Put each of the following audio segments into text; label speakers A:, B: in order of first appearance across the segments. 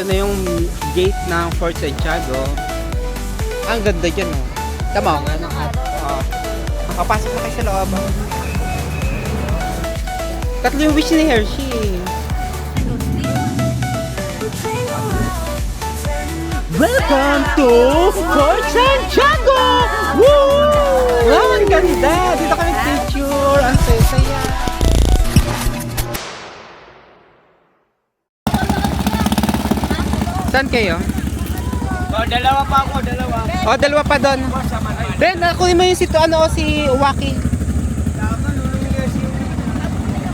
A: Ito na yung gate ng Fort Santiago. Ang ganda dyan, oh. Tama, papasok na kayo sa loob. Tatlo yung wish ni Hershey. Welcome to Fort Santiago! Woo! Wow, ang ganda! Dito kami picture. Ang saya-saya. Saan kayo?
B: Oh, dalawa pa ako, dalawa.
A: Oh, dalawa pa doon. Ben, kunin mo yung si Waki.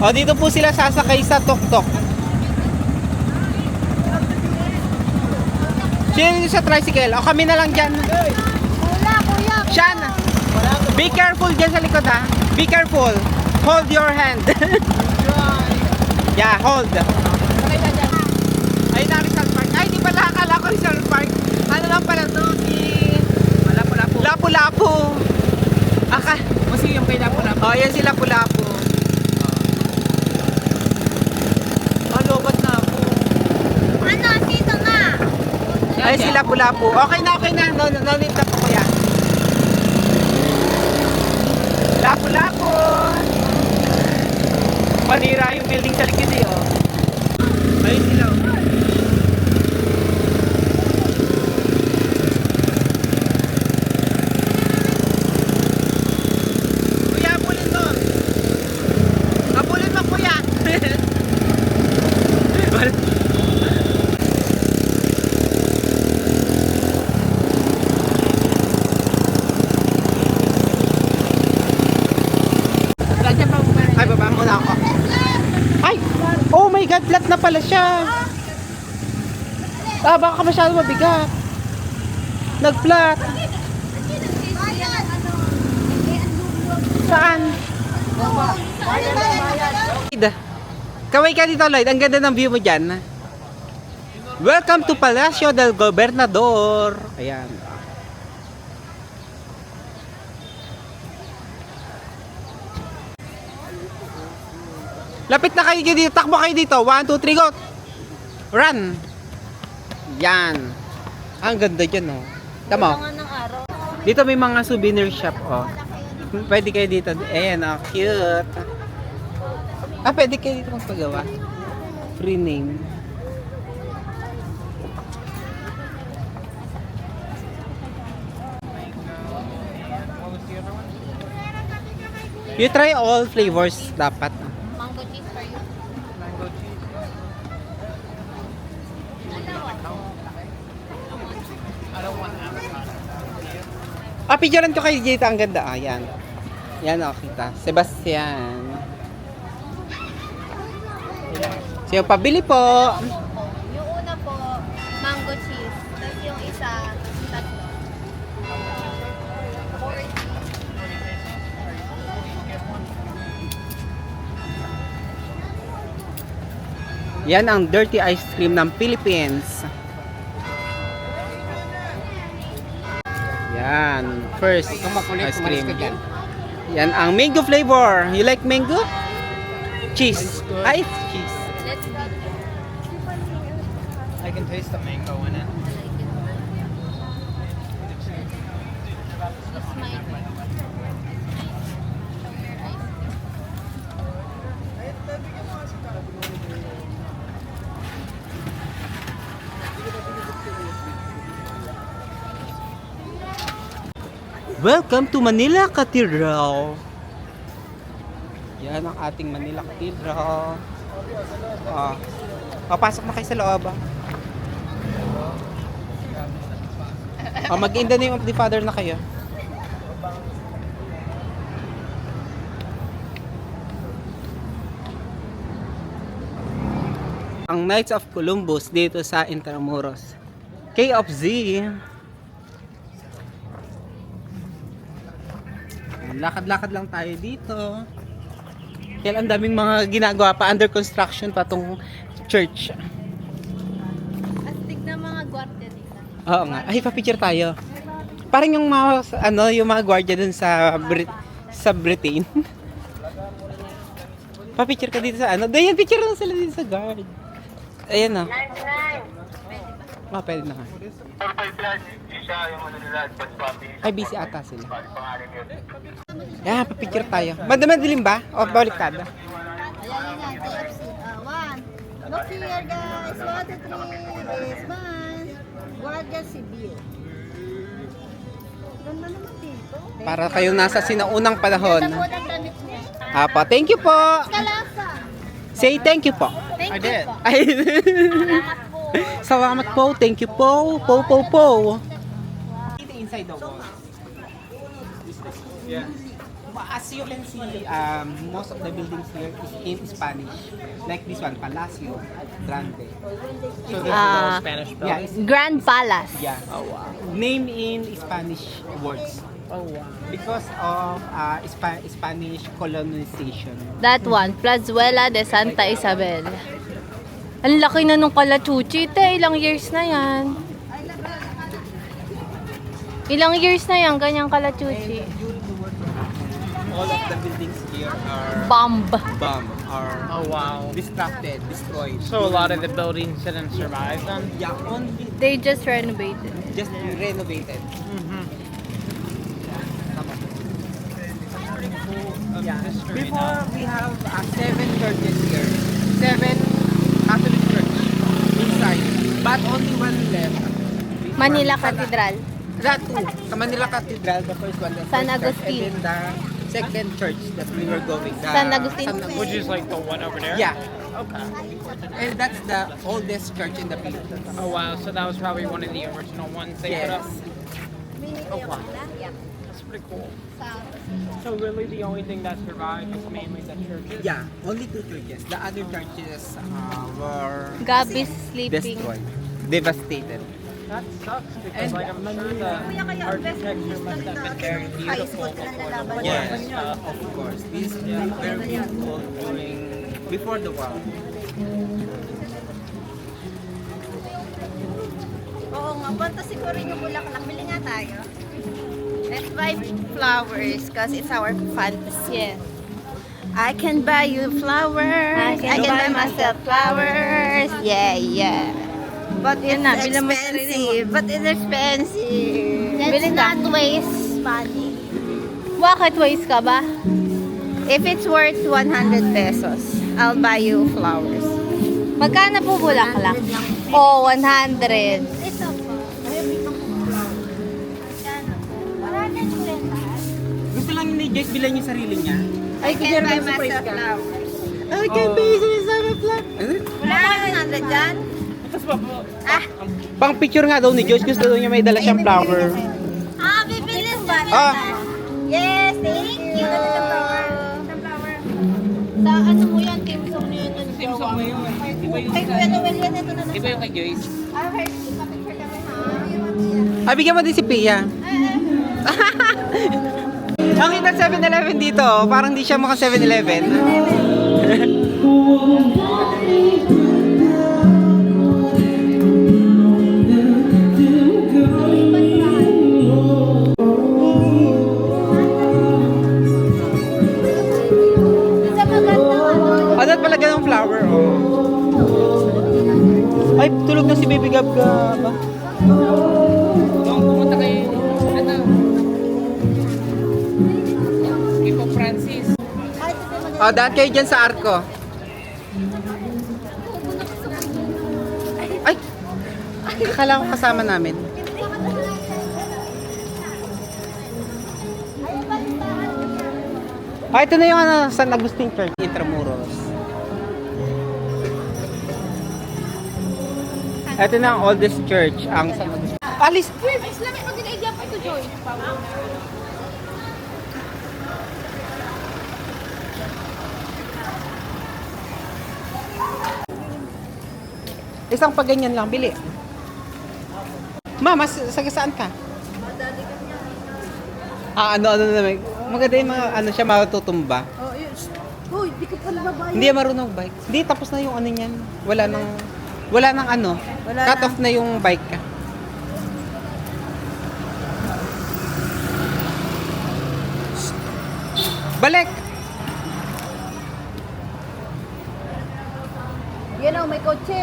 A: Oh, dito po sila sasakay sa tuk-tuk. Sino sa tricycle? O, kami na lang dyan.
C: Wala, kuya.
A: Shan, be careful dyan sa likod, ha? Be careful. Hold your hand. Yeah, hold. Ay, na Rizal Park. Ay, di pala. Akala ko Rizal Park. Ano lang pala to?
B: Lapu-lapu.
A: Lapu-Lapu.
B: Museum kay Lapu-Lapu.
A: Oh, yan si Lapu-Lapu. Oh, lobat na ako.
C: Ano, dito nga.
A: Ay, si Lapu-Lapu. Okay na, okay na. No need na po kuya. Lapu-Lapu. Panira yung building sa likod eh, oh. Ayun sila, oh. Kuya, habulin mo. Habulin mo, kuya. Ay, baba muna ako. Ay! Oh my God! Flat na pala siya! Baka masyado mabigat. Nag-flat. Saan? Kaway ka dito, Lloyd. Ang ganda ng view mo dyan. Welcome to Palacio del Gobernador. Ayan. Lapit na kayo dito. Takbo kayo dito. 1, 2, 3, go! Run! Yan. Ang ganda dyan, oh. Tama. Dito may mga souvenir shop, oh. Pwede kayo dito. Ayan, oh. Cute. Ah, pwede kayo dito magpagawa. Free name. You try all flavors dapat.
C: Mango cheese for you.
A: Ah, picturean ko kayo dito. Ang ganda. Ah, yan. Yan, oh, kita. Sebastian. So, pabili po.
C: Yung una po, mango cheese. Tapos yung isa, tatlo.
A: Yan ang dirty ice cream ng Philippines. Yan. First ice cream. Yan ang mango flavor. You like mango? Cheese. Ice cheese.
C: Let's be.
B: I can taste the mango in it.
C: It's my
A: Welcome to Manila Cathedral. Yan ang ating Manila Cathedral. Papasok na kayo sa loob. Mag-in the name of the Father na kayo. Ang Knights of Columbus dito sa Intramuros. K of Z. Lakad-lakad lang tayo dito. Kaya ang daming mga ginagawa pa, under construction pa tong church.
C: astig na mga gwardiya dito.
A: Oo nga. Ay, pa-picture tayo. Parang yung mga yung mga gwardiya dun sa Britain. Pa-picture ka dito sa ano. Dayan, picture lang sila dito sa guard. Ayan, oh. Ah, pwede na nga. Ay, busy ata sila. Yan, papicture tayo. Madamadilim ba? O baliktad?
C: Ayan, yun nga, KFC. One. Look here, guys. 1, 2, 3. This one. Guardia Civil. Ganda naman dito.
A: Para kayong nasa sinaunang panahon.
C: Sa unang damit niya.
A: Apa, thank you po.
C: Kalasa.
A: Say thank you po.
C: Thank
B: I
C: you
B: did.
C: po.
A: Ay.
C: Salamat po.
A: Salamat po. Thank you po. Po, po, po. Inside the wall.
B: Yeah.
A: As you can see, most of the buildings here is in Spanish. Like this one, Palacio Grande.
B: So this is all Spanish
A: Yeah,
B: building?
A: it's,
C: Grand Palace.
A: yeah.
B: Oh wow.
A: Name in Spanish words.
B: Oh wow.
A: Because of Spanish colonization.
D: That one, Plazuela de Santa Isabel. Ang laki na nung Kalachuchi, te. Ilang years na yan. Ilang years na yan, ganyang Kalachuchi.
A: All of the buildings here are
D: Bomb.
A: bombed, are
B: Oh wow.
A: distracted, destroyed.
B: So a lot of the buildings didn't survive then?
A: Yeah, only
D: They just renovated.
A: just renovated. Yeah. Before we have 7 churches here. 7 Catholic church inside. But only one left.
D: Manila Cathedral.
A: That too. Sa Manila Cathedral, the first one. The
D: San
A: first church,
D: Agustin.
A: And then the second church that we were going. The
D: San Agustin.
B: Which is like the one over there?
A: Yeah.
B: Okay.
A: And that's the oldest church in the Philippines.
B: Oh wow, so that was probably one of the original ones they put
A: Yes.
B: up. Oh wow. That's pretty cool. So really the only thing that survived is mainly the churches?
A: Yeah, only 2 churches. The other churches were
D: Gabi's sleeping.
A: destroyed, devastated.
B: That sucks because like I'm sure the architecture must have been very beautiful before the war
A: Yes,
B: and stuff.
A: of course. This is very beautiful during before the war.
C: Oo nga, punta siguro yung Bulacan. Bili nga tayo. Let's buy flowers because it's our fantasy.
D: Yes.
C: I can buy you flowers. I can buy myself flowers. Yeah, yeah. But it's
D: na, bilang mo sarili
C: expensive. But it's expensive.
D: Let's
C: Let's
D: not
C: not waste money.
D: Bakit waste ka ba?
C: If it's worth 100 pesos, I'll buy you flowers.
D: Magkano po bulaklak? Oh, 100.
C: Ito po.
A: Gusto lang ni Jess bilan yung sarili niya.
C: I can buy myself flowers.
A: I can pay myself flat.
C: Wala ka 100 dyan? Ah,
A: Pang picture nga daw ni Joyce, gusto daw niya may dala siyang flower.
C: bibilis ba?
A: Ah.
C: Yes, thank you.
D: Sa ano mo yan, team song na yun.
B: Team song mo yun. Iba yung
C: Kay Kuya Noel yan, ito na na.
B: Iba yung kay Joyce.
C: Okay, pa-picture kami ha.
A: Ah, bigyan mo din si Pia. Ang kita 7-Eleven dito, parang di siya maka 7-Eleven.
C: Isa magandang ano.
A: Ano pala ganong flower, oh. Ay, tulog na si Baby Gab Gab.
B: Nung pumunta kayo, ano? Kay Pope Francis.
A: Oh, dahil kayo dyan sa arko. Ay! Akala ko kasama namin. Ah, ito na yung ano, San Agustin Church, Intramuros. Ito na ang oldest church, ang San Agustin. Alis!
C: Islamic pag ginaidiyan pa ito, Joy.
A: Isang paganyan lang, bili. Mama, saan ka? Ah, ano na naman. Maganda yung mga, ano siya, matutumba.
C: Oh, yun. Hoy, di ka pala babae.
A: Hindi yan marunong bike. Hindi, tapos na yung ano niyan. Wala nang ano.
C: Wala
A: Cut
C: na.
A: off na yung bike ka. Balik!
C: Yan o, may kotse.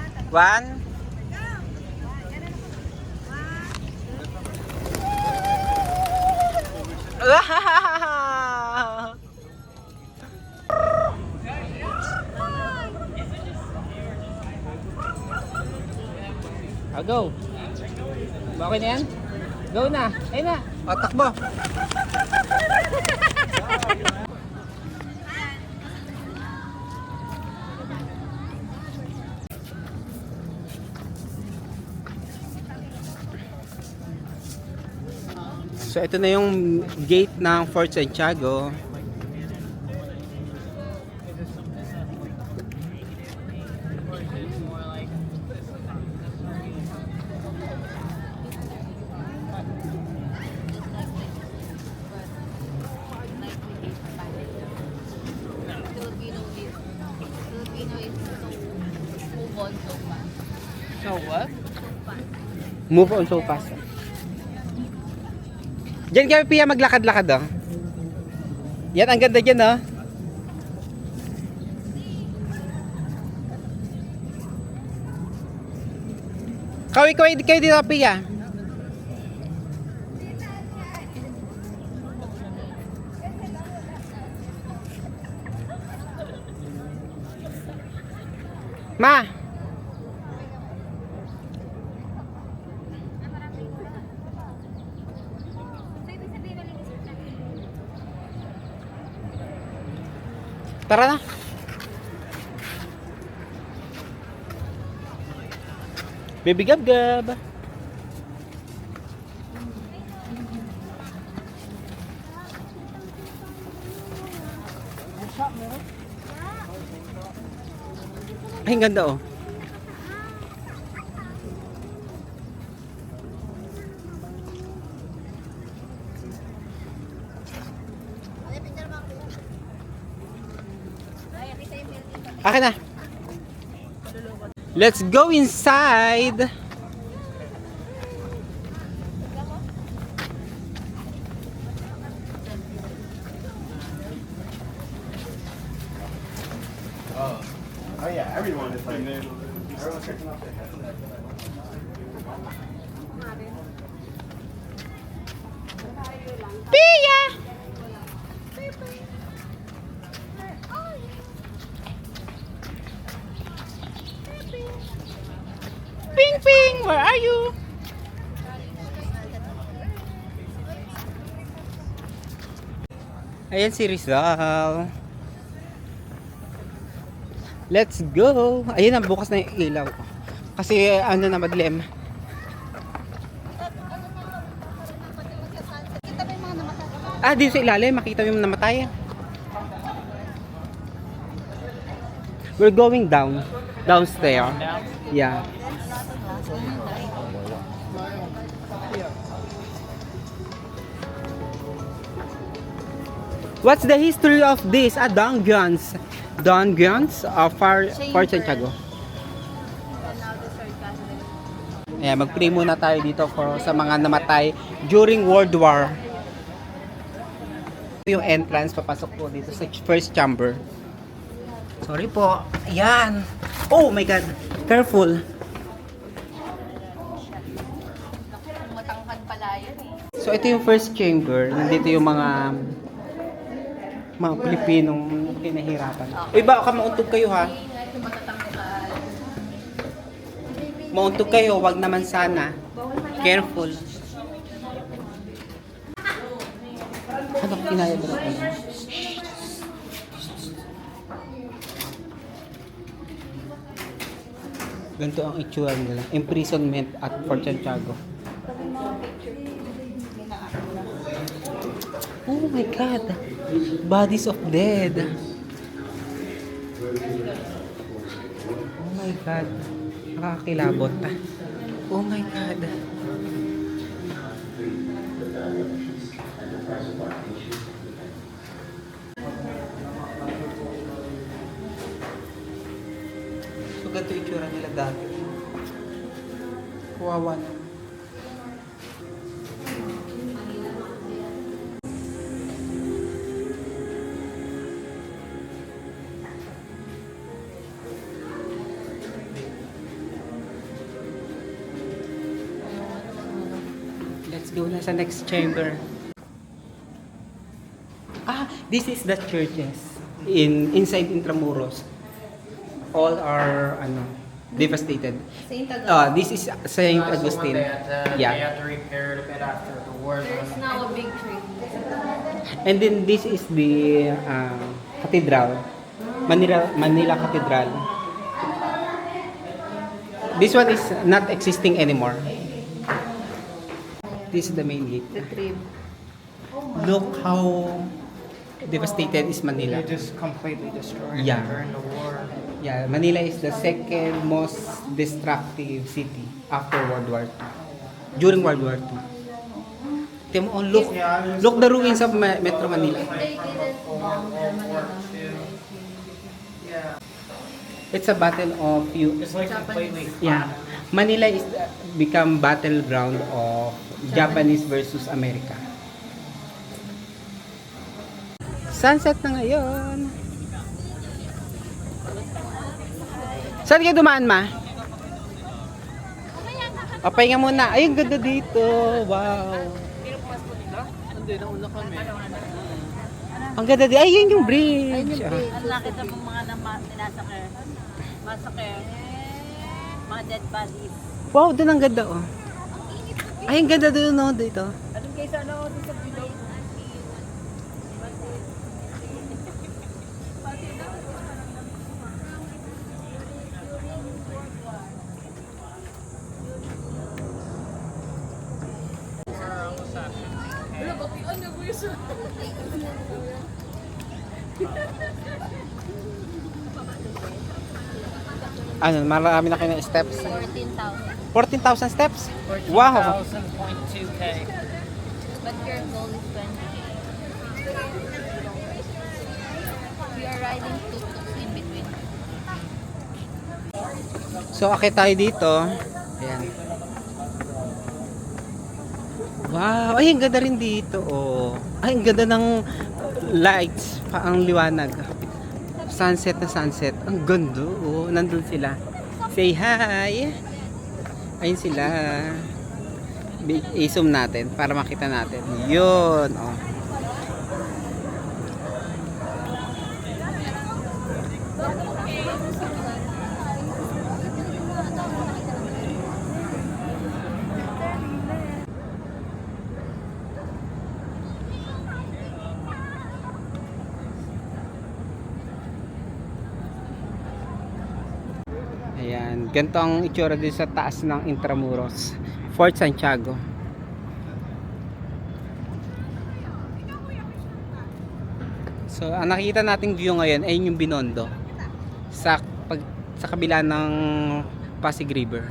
A: One. Go. Okay na yan? Go na. Ayun na. O, takbo. So, ito na yung gate ng Fort Santiago.
B: So what?
A: Move on so fast. Diyan kami, Pia, maglakad-lakad, oh. Yan, ang ganda dyan, oh. Kaway kayo dito, Pia. Ma! Tara na. Baby gab-gab. Ay, ang ganda, oh. Akin na. Let's go inside.
E: Oh yeah, everyone is like, everyone's taking off their headset.
A: Pia! Ping Ping, where are you? Ayan si Rizal. Let's go. Ayun na, bukas na yung ilaw. Kasi ano na, madlim.
C: Kita ba yung mga namatay?
A: Ah, dito sa ilalim, makita mo yung namatay. We're going down. Downstairs. Yeah. What's the history of this? Donguans. Donguans of Fort Santiago. Ayan, mag-pray muna tayo dito for, sa mga namatay during World War. Ito yung entrance, papasok po dito sa first chamber. Sorry po. Ayan. Oh my God. Careful.
D: Matangkad pala yan eh.
A: So ito yung first chamber. Nandito yung mga Pilipinong pinahirapan. Uy, baka mauntog kayo, ha? Mauntog kayo, wag naman sana. Careful. Ano kinaya mo? Ganito ang itsura nila. Imprisonment at Fort Santiago. Oh my God! Bodies of dead. Oh my God. Nakakakilabot. Oh my God. So, ganito yung itsura nila dati. Kawawa naman. Let's go na sa next chamber. This is the churches inside Intramuros. All are devastated. This is Saint Augustine.
B: They
A: Yeah.
B: had to repair it a bit after the war.
D: There's now a big tree.
A: And then this is the cathedral. Manila Cathedral. This one is not existing anymore. This is the main gate.
D: The tree.
A: Look how devastated is Manila.
B: They just completely destroyed
A: Yeah.
B: it during the war.
A: Yeah, Manila is the second most destructive city after World War II. During World War II. Tingnan mo, look the ruins of Metro Manila.
D: They didn't bomb Manila.
A: It's a battle of
B: It's like completely
A: yeah. Manila is become battleground of Japanese versus America. Sunset na ngayon. Saan kayo dumaan, ma? O, pahinga muna. Ay, ang ganda dito. Wow.
B: Hindi, nauna kami.
A: Ang ganda dito. Ay, yun yung bridge.
F: Ang nakita mong mga sinasakay. Masakay. Mga dead bodies.
A: Wow, doon ang ganda, oh. Ay, ang ganda doon, no, dito.
F: Anong kaysa ano doon sa bilog?
A: Ano, marami na kayo ng steps.
D: 14,000.
A: 14,000 steps? Wow.
B: 14,000.2K.
D: But your goal is 20. We are riding tuk-tuk in between.
A: So, akit tayo dito. Ayan. Wow. Ay, ang ganda rin dito. Oh. Ay, ang ganda ng lights. Ang liwanag. Sunset na sunset. Ang ganda. Oh, nandun sila. Say hi. Ayun sila. I-zoom natin para makita natin. Yun. Oh. Ayan, ganito ang itsura din sa taas ng Intramuros, Fort Santiago. So, ang nakikita nating view ngayon ay yung Binondo sa kabila ng Pasig River.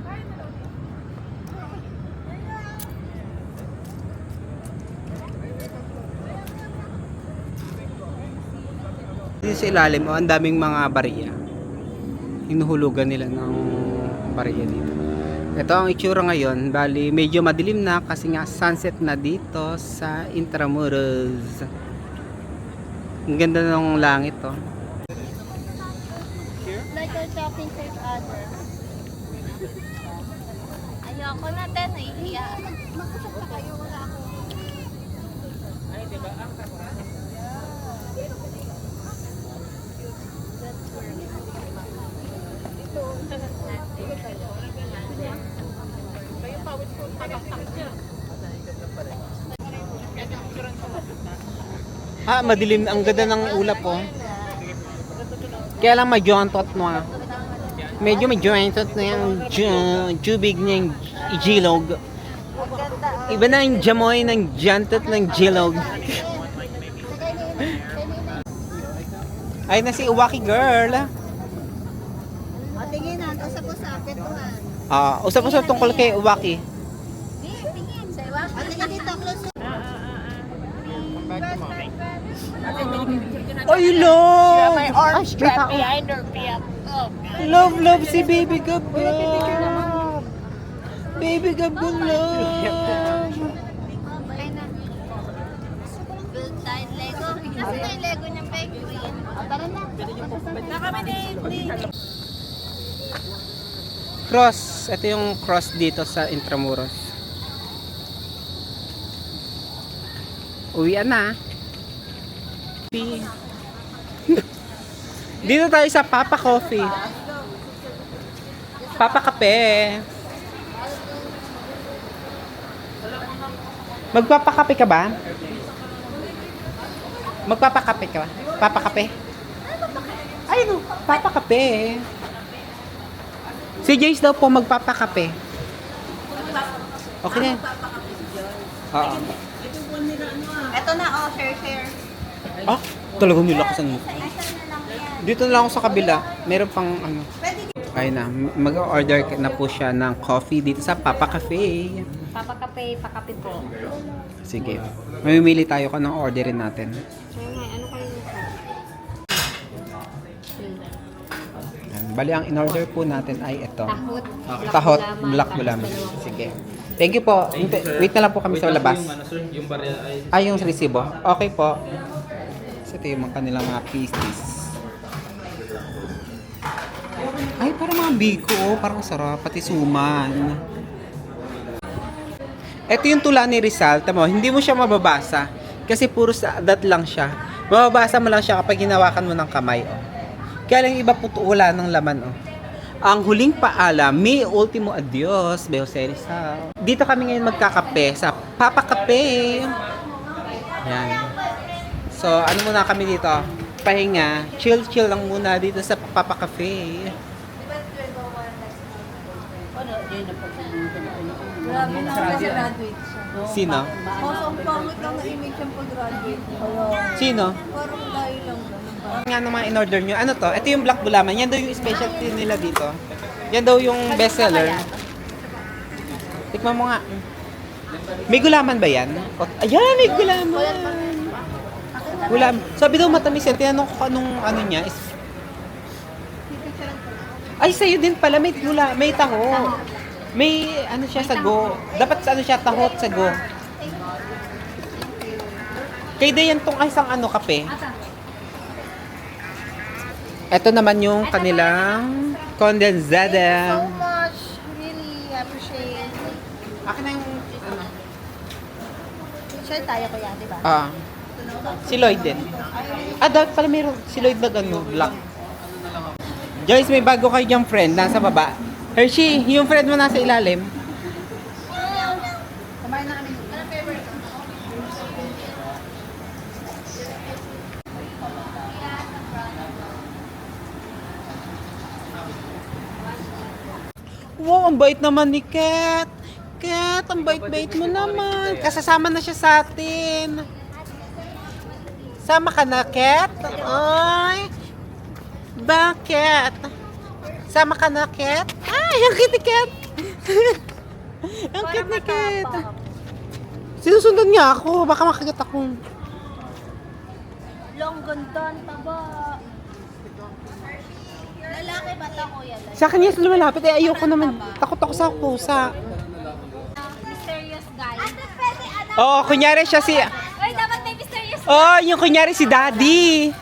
A: Dito sa ilalim, ang daming mga bariya. Hinuhulugan nila ng bariya dito. Ito ang itsura ngayon. Bali, medyo madilim na kasi nga sunset na dito sa Intramuros. Ang ganda ng langit, oh.
C: Like a shopping cart other.
D: Ayoko na din, nahihiya.
C: Makusap pa kayo, wala ako.
A: Madilim. Ang ganda ng ulap, oh. Kaya lang may jointot no. Medyo may jointot na yung tubig ng jilog. Iba na yung jamoy ng jantot ng jilog. Ay na si Uwaki girl.
C: O, tingin na. Usap-usapit ko,
A: Usap-usap tungkol kay Uwaki.
C: Tingin. Sa iwa. O, tingin dito. Close.
A: Ay, love!
F: My arm strapped behind her pants. Oh, God.
A: Love si Baby Gab. Baby Gab, love.
D: Build tayo Lego. Nasa na yung Lego niyang penguin?
C: Tara na.
D: Na kami ni
A: Cross. Ito yung cross dito sa Intramuros. Uwian na. Dito tayo sa Papa Coffee. Papa Kape. Magpapakape ka ba? Magpapakape ka ba? Papa Kape? Ay no, Papa Kape. Si Jace daw po magpapakape. Okay na. Oo.
C: Ito na, oh, share.
A: Ah, talagang nilakasan mo. Dito na lang ako sa kabila. Meron pang ano. Ayun na, mag-order na po siya ng coffee dito sa Papa Cafe.
C: Papakape, pakape po.
A: Sige. Mamimili tayo kung anong orderin natin.
C: Ano kayo nito?
A: Yan. Bali, ang in-order po natin ay ito.
C: Tahot.
A: Tahot, black gulaman. Sige. Thank you po. Wait na lang po kami sa labas. Ay, yung resibo. Okay po. So, ito yung mga kanilang mga pieces. Ay, parang mga biko. Parang sarap. Pati suman. Ito yung tula ni Rizal. Tama, hindi mo siya mababasa. Kasi puro dat lang siya. Mababasa mo lang siya kapag hinawakan mo ng kamay. Oh. Kaya lang iba po wala ng laman. Oh. Ang huling paalam, mi ultimo adios, Beo Rizal. Dito kami ngayon magkakape sa Papa Kape. Ayan. So, ano muna kami dito? Pahinga. Chill lang muna dito sa Papa Cafe.
C: Grabe na ako sa graduate siya.
A: Sino?
C: Kaso ang pangit lang na image yung pag-graduate.
A: Sino?
C: Parang dahil lang.
A: Nga naman in-order nyo. Ano to? Ito yung black gulaman. Yan daw yung specialty nila dito. Yan daw yung bestseller. Tikman mo nga. May gulaman ba yan? Ayan, may gulaman. Sabi daw matamis yan. Tinanong ko anong ano niya. Ay, sa'yo din pala. May taho. May ano siya, sago. Dapat ano siya, tahot, sago. Kay Dayan tong isang ano, kape. Ito naman yung kanilang condensada.
C: So much. Really appreciate.
A: Akin na yung ano.
C: Share tayo kuya, di ba?
A: Si Lloyd din. Dapat pala mayroon si Lloyd na ano, black. Joyce, may bago kayo yung friend, nasa baba. Hershey, yung friend mo nasa ilalim.
C: Kumain na kami.
A: Wow, ang bait naman ni Kat. Kat, ang bait-bait mo naman. Kasasama na siya sa atin. Sama ka na, Kat? Ay, bakit? Sama ka na, Kat? Ay, ang cute ni Kat. Ang cute ni Kat. Sinusundan niya ako. Baka makagat ako.
C: Longgondan, taba. Lalaki ba ito, kuya?
A: Sa akin yes, lumalapit. Ayoko naman. Takot ako sa pusa.
C: Mysterious guy.
A: Oo, kunyari siya si...
C: Ay, dapat may mysterious
A: Oh, yung kunyari si Daddy.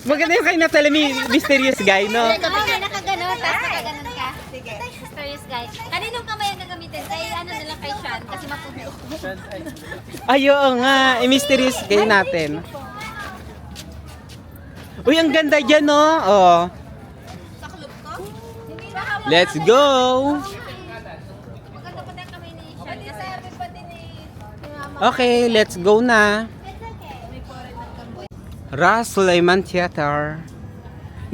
A: Maganda yung kayo na tala mysterious guy, no?
C: Kapag may nakaganon, tapos nakaganon ka. Sige. Mysterious guy. Kaninong kamay ang gagamitin? Kay ano na lang kay Sean, kasi mapuno.
A: Ay, oo nga. Mysterious guy natin. Uy, ang ganda dyan, no? Oh.
C: Sa club ko?
A: Let's go!
C: Maganda pa tayo kamay ni Sean. Kasi pati ni...
A: Okay, let's go na. Ras Sulaiman Theater.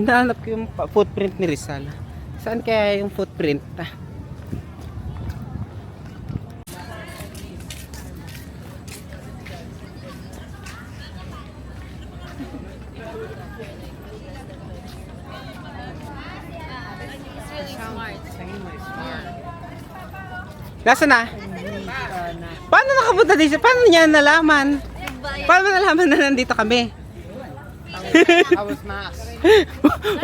A: Hinahanap ko yung footprint ni Rizal. Saan kaya yung footprint? Nasaan na? Paano nakapunta dito? Paano niya nalaman? Paano nalaman na nandito kami?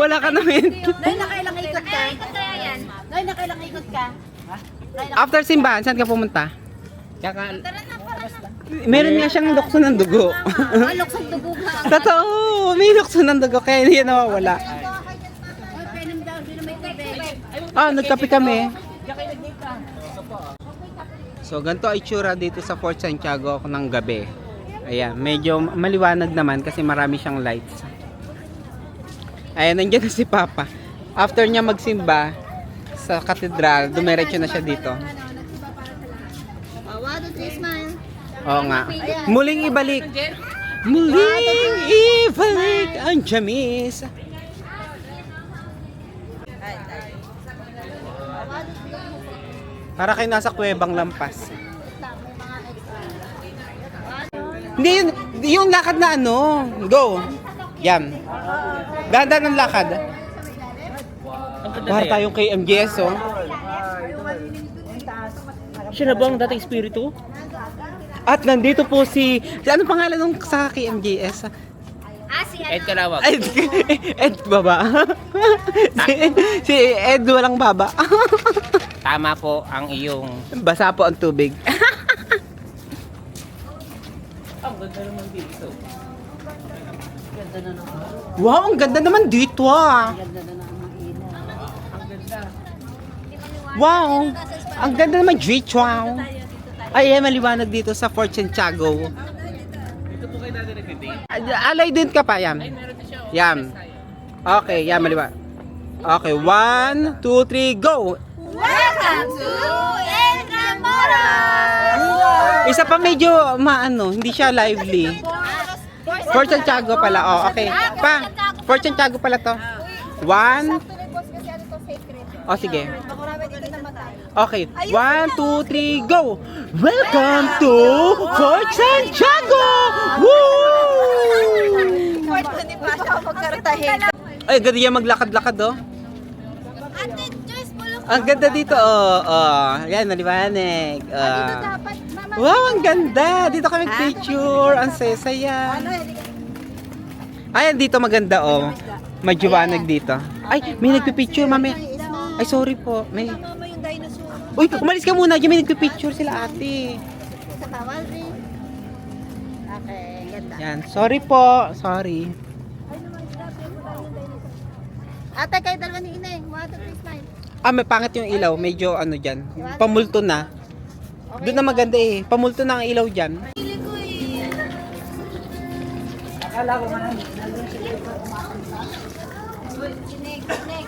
A: Wala ka namin.
C: Nay, nakailang ikot ka? Ikot kaya yan? Nay, nakailang ikot ka?
A: After simbahan, saan ka pumunta? Meron nga siyang lukso ng dugo.
C: Luksong dugo ka.
A: Totoo, may lukso ng dugo kaya hindi nawawala.
C: Oy, penem daw, di na may tubig.
A: Nagkape kami. So, ganito ay itsura dito sa Fort Santiago ng gabi. Ayan, medyo maliwanag naman kasi marami siyang lights. Ayan, nandiyan na si Papa. After niya magsimba sa katedral, dumiretso na siya dito.
C: 1, 2, 3, smile.
A: Oo nga. Muling ibalik. Muling ibalik ang Jamis. Para kayo nasa kuwebang lampas. Hindi yun, yung lakad na ano. Go. Yan. Ganda ng lakad. Para tayong kay MGS, oh.
B: Siya na ba ang dating espiritu?
A: At nandito po si ano pangalan nung sa kay MGS?
B: Ed Kalawag.
A: Ed baba. si Ed walang baba.
B: Tama po ang iyong...
A: Basa po ang tubig.
B: Ang ganda naman dito.
A: Wow, ang ganda naman dito ah. Wow, ang ganda naman dito. Wow. Ay, maliwanag dito sa Fort Santiago.
B: Dito po kayo natin nag-date.
A: Alay din ka pa, yan. Yan. Okay, yan, maliwanag. Okay, 1, 2, 3, go!
C: Welcome to Intramuros!
A: Isa pa medyo maano, hindi siya lively. Fort Santiago pala, oh, okay. Pa, Fort Santiago pala to. 1, oh sige. Okay, 1, 2, 3, go! Welcome to Fort Santiago! Woo!
C: Hindi pa siya magkartahin.
A: Ay, ganda yan maglakad-lakad, oh.
C: Ate Joyce, bulong
A: Ang ganda dito, oh. Oh, yan, maliwanag.
C: dapat. Mama,
A: Wow, ang ganda! Dito kami picture. Ang saya-saya. Ayan, dito maganda, oh. Majiwanag dito. Ay, may nagpipicture, mami. Ay, sorry po. May...
C: mama yung dinosaur.
A: Uy, umalis ka muna. Diyan may nagpipicture sila, ate.
C: Sa bawal rin. Okay, ganda.
A: Yan, sorry po. Sorry.
C: Ate, kayo dalawa ni Inay. 1, 2, 3, smile.
A: Ah, may pangit yung ilaw. Medyo ano dyan. Pamulto na. Doon na maganda eh. Pamulto na ang ilaw dyan.
C: Pili ko eh. Sinig, sinig.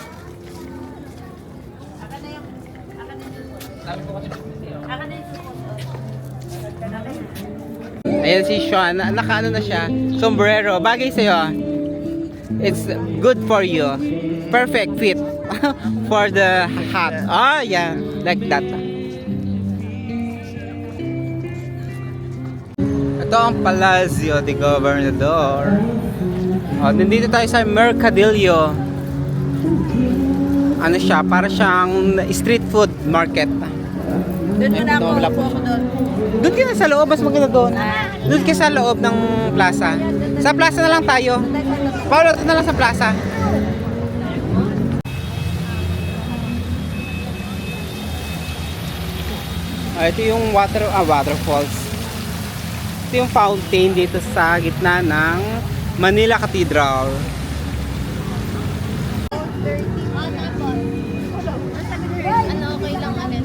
A: Ayan si Sean. Nakaano na siya. Sombrero. Bagay sa'yo. It's good for you. Perfect fit for the hat. Ah, yeah. Like that. Ito ang Palacio de Gobernador. Oh, nandito tayo sa Mercadillo. Ano siya? Para siyang street food market.
F: Doon ka na ako doon.
A: Doon ka na sa loob, mas maganda doon. Doon ka sa loob ng plaza. Sa plaza na lang tayo. Paulo, na lang sa plaza. Ah, ito yung waterfalls. Ito yung fountain dito sa gitna ng Manila Cathedral.
C: Ano, okay lang alin?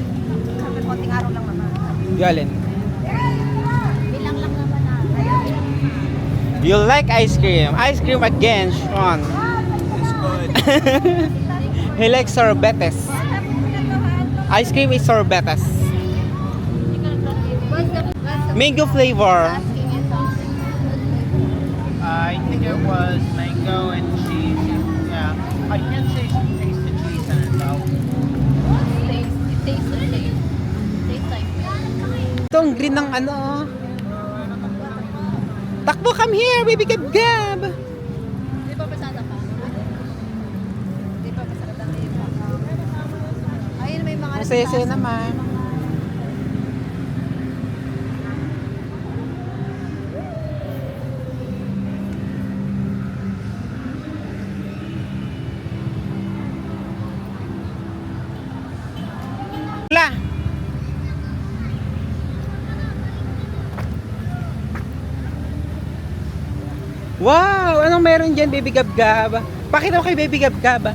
C: Konting araw lang naman.
A: Yalin.
C: Bilang lang naman na.
A: You like ice cream? Ice cream again, Sean.
E: It's good.
A: He likes sorbetes. Ice cream is sorbetes. Mango flavor.
B: I think it was mango and cheese. Yeah. I can't taste the cheese in it though.
C: It tastes the same. Tastes like
A: Ito ang green ng ano. Takbo, come here, baby Gab Gab.
C: Di ba pasada pa? Di ba pasada pa? Ayun, may mga
A: Masaya-saya naman. Wala. Wow! Anong meron dyan, baby Gab Gab? Pakita mo kay baby Gab Gab.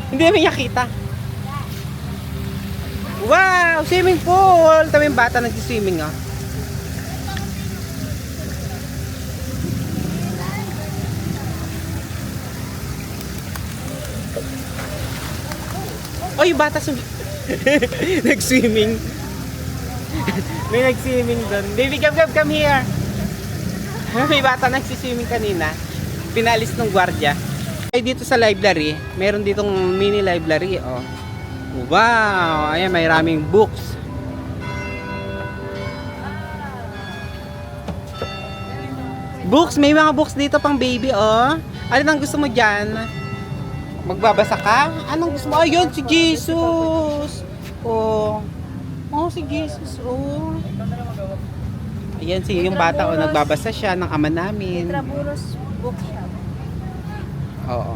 A: Hindi namin nakita. Wow! Wow, swimming pool. Tama yung bata nag-swimming ah. Oh, yung bata nag-swimming. May nag-swimming doon. Baby Gab Gab, come here. May bata nag-swimming kanina. Pinalis ng gwardiya. Ay, dito sa library, meron ditong mini library. Oh. Wow! Ayan, may raming books. Books, may mga books dito pang baby, oh. Ano ang gusto mo dyan? Magbabasa ka? Anong gusto mo? Ayun, si Jesus! Oh. Oh, si Jesus, oh. Ayan, yung bata, oh, nagbabasa siya ng ama namin.
C: Traburos Bookshop.
A: Oo.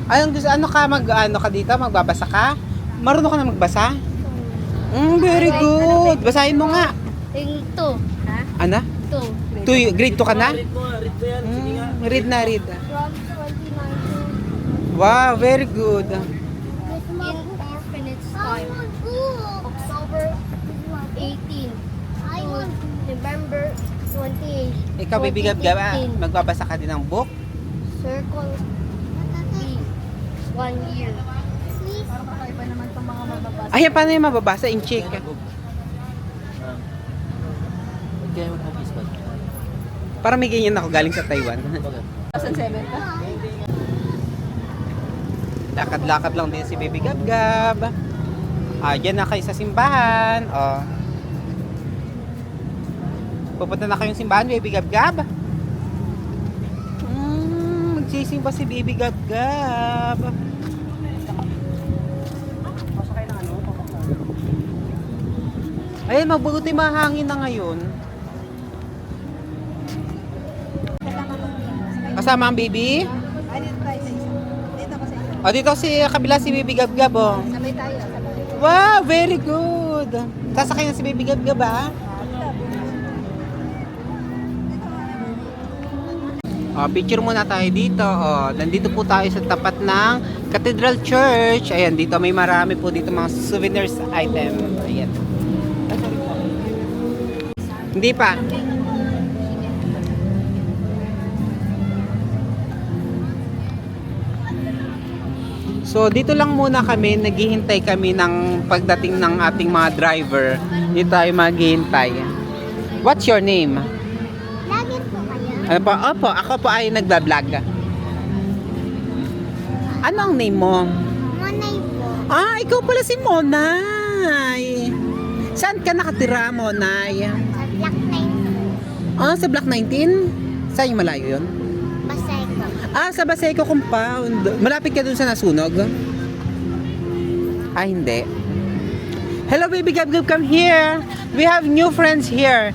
A: Anong gusto, ano ka dito? Magbabasa ka? Marunong ka na magbasa? Very good. Basahin mo nga.
C: Yung 2. Ha?
A: Ano?
C: 2.
A: Grade 2 ka na?
B: Read mo nga, read mo yan. Sige nga.
A: Read na, read.
C: From 29
A: Wow, very good.
C: to In Orphanage Time. October 18 to November 28.
A: Ikaw, Baby Gab Gab,
C: 2015.
A: magbabasa ka din ng book?
C: Circle B. 1 year. Kakaiba naman itong mga mababasa.
A: Ayan, paano yung mababasa? In check. Parang may ganyan ako galing sa Taiwan.
F: 2007 ka?
A: Lakad-lakad lang din si Baby Gab Gab. Diyan na kayo sa simbahan. Oh. Pupunta na kayong simbahan, Baby Gab Gab. Magsisimba si Baby Gab Gab. Ayun, mabuti mahangin na ngayon. Kasama ang baby? O, dito si kabila si Baby Gab Gab, oh.
C: Sabay tayo.
A: Wow, very good. Sasakay na si Baby Gab Gab, ah. Picture muna tayo dito. Nandito po tayo sa tapat ng Cathedral Church. Ayan, dito may marami po dito mga souvenirs item. Ayan. Hindi pa. So dito lang muna kami, naghihintay kami ng pagdating ng ating mga driver. Dito tayo maghihintay. What's your name?
C: Lagi po kayo.
A: Ano po? Opo, ako po ay nagbablog. Ano ang name mo?
C: Monay po.
A: Ikaw pala si Monay. Saan ka nakatira, Monay?
C: Sa Black 9
A: Sa Block 19? Saan yung malayo yun?
C: Pasayko.
A: Sa Baseco Compound. Malapit ka dun sa nasunog? Hindi. Hello, Baby Gab Gab, come here. We have new friends here.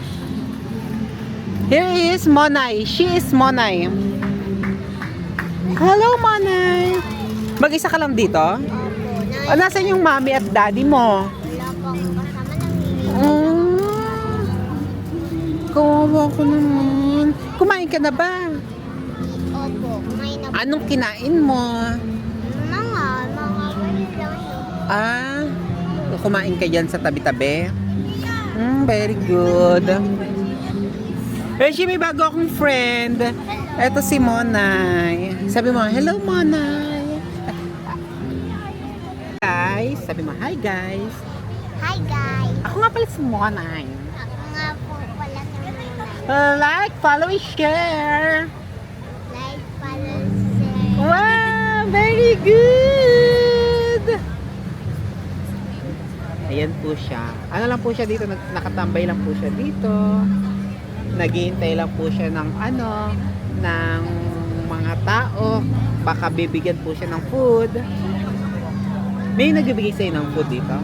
A: Here is Monay. She is Monay. Hello, Monay. Mag-isa ka lang dito?
C: Opo.
A: Nasaan yung mommy at daddy mo?
C: Wala po akong kasama ng hindi.
A: Kawawa ko naman. Kumain ka na ba?
C: Opo. May na
A: Anong kinain mo?
C: mga wala lang yun.
A: Kumain ka dyan sa tabi-tabi? Very good. Reggie, may bago akong friend. Ito si Monay. Sabi mo, hello Monay. Guys, sabi mo, hi guys.
C: Hi guys.
A: Ako nga pala si Monay.
C: Ako nga po pala si Monay.
A: Like, follow, share.
C: Like, follow, share.
A: Wow, very good. Ayan po siya. Ano lang po siya dito, nakatambay lang po siya dito. Naghihintay lang po siya ng ng mga tao. Baka bibigyan po siya ng food. May nagbibigay sa'yo ng food dito?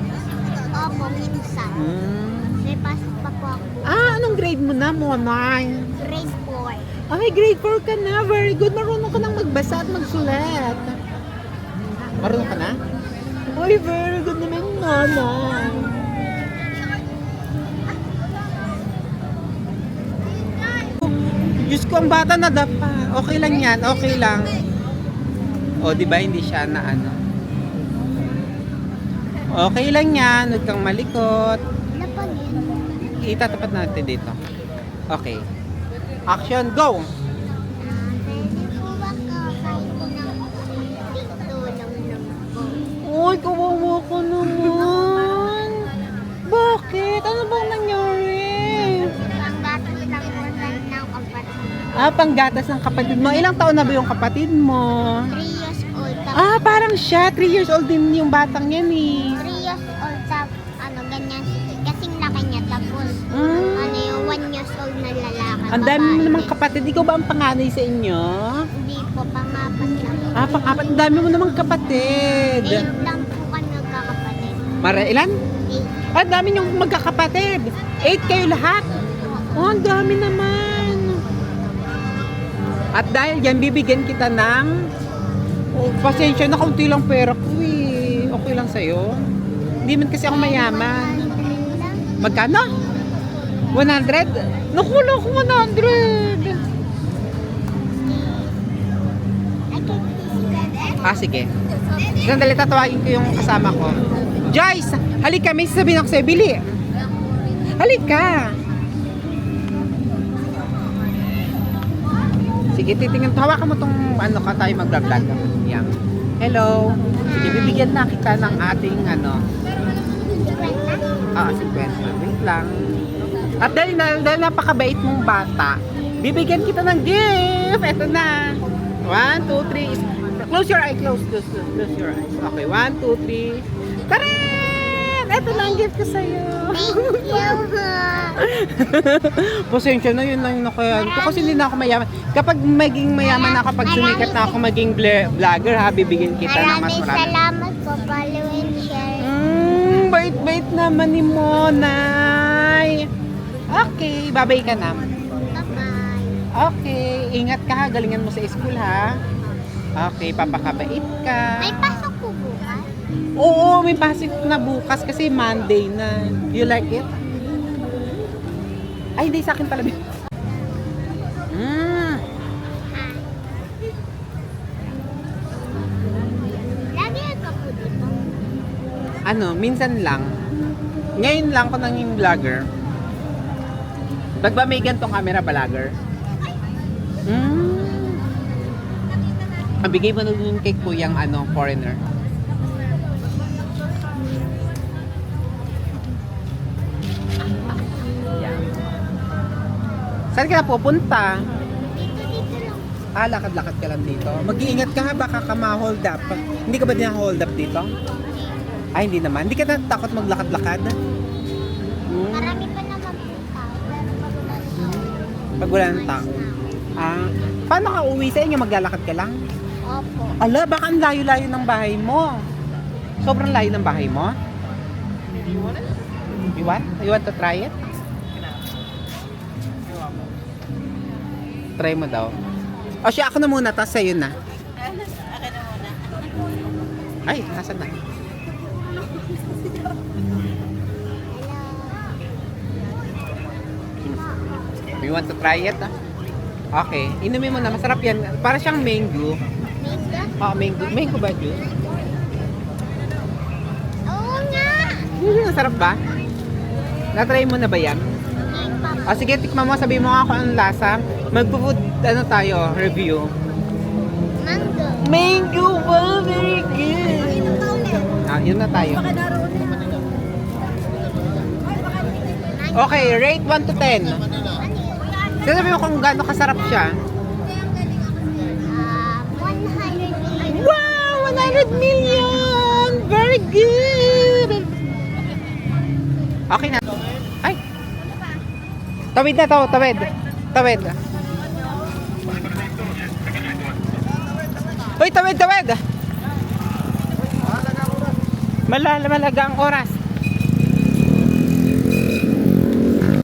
C: Opo, minsan. May pasok pa po ako.
A: Anong grade mo na, Monay?
C: Grade 4.
A: Ay, grade 4 ka na. Very good. Marunong ka nang magbasa at magsulat. Marunong ka na? Ay, very good naman, Monay. Diyos ko, ang bata na dapa. Okay lang yan, okay lang. O, di ba hindi siya na Okay lang yan. Huwag kang malikot.
C: Ano pa yun?
A: Itatapat natin dito. Okay. Action, go!
C: Pwede po ba kakain ng dito lang po?
A: Uy, kawawa ko naman. Bakit? Ano bang nangyari?
C: Panggatas lang po ng kapatid.
A: Panggatas ng kapatid mo. Ilang taon na ba yung kapatid mo?
C: 3 years old. Tapos
A: Parang siya. 3 years old din yung batang yan eh.
C: 3 years old. Tapos ganyan. Kasing laki niya. Tapos yung 1 years old na lalaki.
A: Ang dami mo
C: babae
A: namang
C: din.
A: kapatid. Ikaw ba ang panganay sa inyo?
C: Hindi po, pangapat lang.
A: Pang-apat. Ang dami mo namang kapatid.
C: 8 lang po kami magkakapatid.
A: Ilan?
C: 8.
A: Ang dami niyong magkakapatid. 8 kayo lahat. Ang dami naman. At dahil yan, bibigyan kita ng pasensya na kaunti lang pera ko eh. Okay lang sa'yo. Hindi man kasi ako mayaman. Magkano? 100? Nakuha ko 100.
C: I can see
A: Sige. Sandali, tatawagin ko yung kasama ko. Joyce, halika, may sasabihin ako sa'yo. Bili. Halika. Sige, titingnan. Hawakan mo tong ano ka tayo mag-vlog. Yan. Hello. Sige, bibigyan na kita ng ating 50. Wait lang. At dahil napakabait mong bata, bibigyan kita ng gift. Ito na. 1, 2, 3. Close your eyes. Close your eyes. Okay, 1, 2, 3. Taran! Ito na ang gift ko sa'yo.
C: Thank you.
A: Pasensya na, yun lang yung nakayan ko kasi hindi na ako mayaman. Kapag maging mayaman na, kapag sumikat na ako maging vlogger, bibigyan kita ng mas
C: Maraming
A: marami.
C: salamat po. Follow and share.
A: Bait-bait naman ni Monay. Okay, babay ka na.
C: Bye-bye.
A: Okay, ingat ka ha, galingan mo sa school ha. Okay, papakabait ka.
C: May pasok po bukas?
A: Oo, may pasok na bukas kasi Monday na. You like it? Ay, hindi sa akin pala.
C: Lagi ka po dito.
A: Minsan lang. Ngayon lang ko naging vlogger. Pag ba may gantong camera, vlogger? Ang bigay mo na dun kay kuyang foreigner. Yan. Saan ka na pupunta?
C: Dito lang.
A: Lakad-lakad ka lang dito. Mag-iingat ka ha, baka ka ma-hold up. Hindi ka ba din hold up dito? Ay, hindi naman. Hindi ka na takot maglakad-lakad?
C: Marami pa naman po tao.
A: Pag wala ng tao. Paano ka uwi sa inyo? Maglalakad ka lang?
C: Opo.
A: Ala, baka ang layo-layo ng bahay mo. Sobrang layo ng bahay mo? You want? You want to try it? Try mo daw. O siya, ako na muna, tapos sa'yo na. Ay, nasan na? You want to try it? Okay, inumin mo na. Masarap yan. Para siyang mango.
C: Mango?
A: Mango. Mango ba, juice?
C: Oo nga.
A: Masarap ba? Na-try mo na ba yan? Sige, tikman mo. Sabi mo nga kung anong lasa. Magpo-food, tayo, review.
C: Mango.
A: Mango! Wow, very good! Yun na tayo. Okay, rate 1 to 10. Sabi mo kung gaano kasarap siya.
C: 100
A: Wow! 100 million! Very good! Okay na. Ay! Tawid na to, tawid. Tawid. Uy, tawid, tawid! Malaga ang oras.